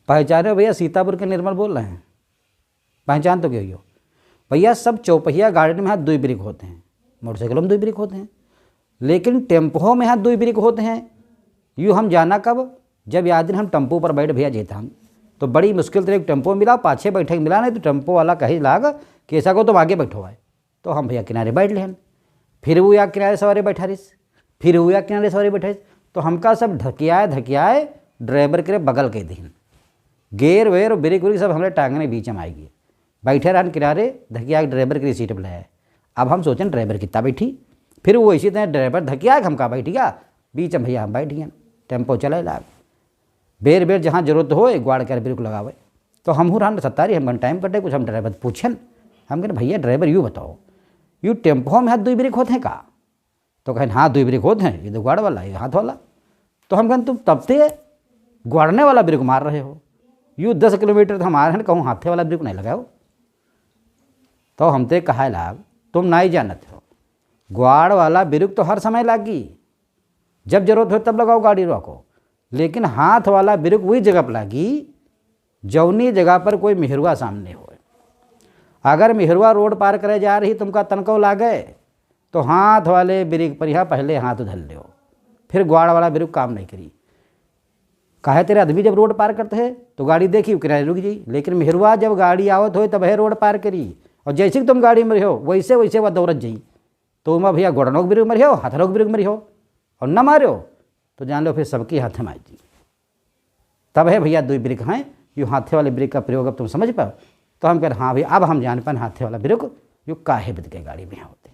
पहचाने हो भैया, सीतापुर के निर्मल बोल रहे हैं, पहचान तो क्यों हो भैया। सब चौपहिया गाड़ी में यहाँ 2 ब्रेक होते हैं, मोटरसाइकिलों में 2 ब्रेक होते हैं, लेकिन टेम्पो में यहाँ 2 ब्रेक होते हैं। यूँ हम जाना कब, जब याद दिन हम टेम्पो पर बैठ भैया जेता हम, तो बड़ी मुश्किल से एक टेम्पो मिला, पाछे बैठे मिला, नहीं तो टेम्पो वाला कही लाग कि ऐसा को तुम आगे बैठो है, तो हम भैया किनारे बैठ लें। फिर वो या किनारे सवारी बैठा रही, फिर वो या किनारे सवारी बैठा, तो हमका सब धकियाए ड्राइवर के बगल के दिन गेर वेर ब्रेक व्रेक सब हमारे टांगने बीच में आएगी। बैठे रहन किनारे, धकिया ड्राइवर की सीट पर लाए। अब हम सोचें ड्राइवर कितना बैठी, फिर वो इसी तरह ड्राइवर धकिया हमका बैठ गया बीच में, भैया हम बैठ गए, टेम्पो चले लाग। बेर बेर जहाँ जरूरत हो ग्वाड़ कर ब्रेक लगावे, तो हम रहन सत्तारी हम टाइम कटे कुछ, हम ड्राइवर पूछन, हम कहें भैया ड्राइवर यूँ बताओ, यूँ टेम्पो में हाथ 2 ब्रेक होते हैं का, तो कहें हाँ 2 ब्रेक होते हैं, ये तो ग्वाड़ वाला ये हाथ वाला। तो हम कहें तुम तब से ग्वाड़ने वाला ब्रेक मार रहे हो, यूँ 10 किलोमीटर हम आ रहे हैं, कहूँ हाथे वाला ब्रेक नहीं लगाओ। तो हमते कहा लाग तुम नहीं जानते हो, ग्वाड़ वाला ब्रेक तो हर समय लागी, जब जरूरत हो तब लगाओ गाड़ी रोको, लेकिन हाथ वाला ब्रेक वही जगह पर लागी जौनी जगह पर कोई मेहरुआ सामने हो। अगर मेहरुआ रोड पार करे जा रही तुमका तनको लागे, तो हाथ वाले ब्रेक पर यहाँ पहले हाथ धल लो, फिर ग्वाड़ वाला ब्रेक काम नहीं करी। काहे तेरे आदमी जब रोड पार करते हैं तो गाड़ी देखी किनारे रुक जाई, लेकिन मेहरुआ जब गाड़ी आवत हो तब है रोड पार करी, और जैसे कि तुम गाड़ी में रहो वैसे वैसे वह दौड़त जाई, तो वह भैया गोड़नों के ब्रेक मरी हो, हाथों के ब्रेक मरी हो, और न मारो तो जान लो फिर सबकी हाथ में आई जी। तब है भैया 2 ब्रेक हैं, यूँ हाथे वाले ब्रेक का प्रयोग अब तुम समझ पाओ। तो हम कह रहे हाँ भैया अब हम जान पाए हाथे वाला ब्रेक यूँ काहे बद के गाड़ी में होते।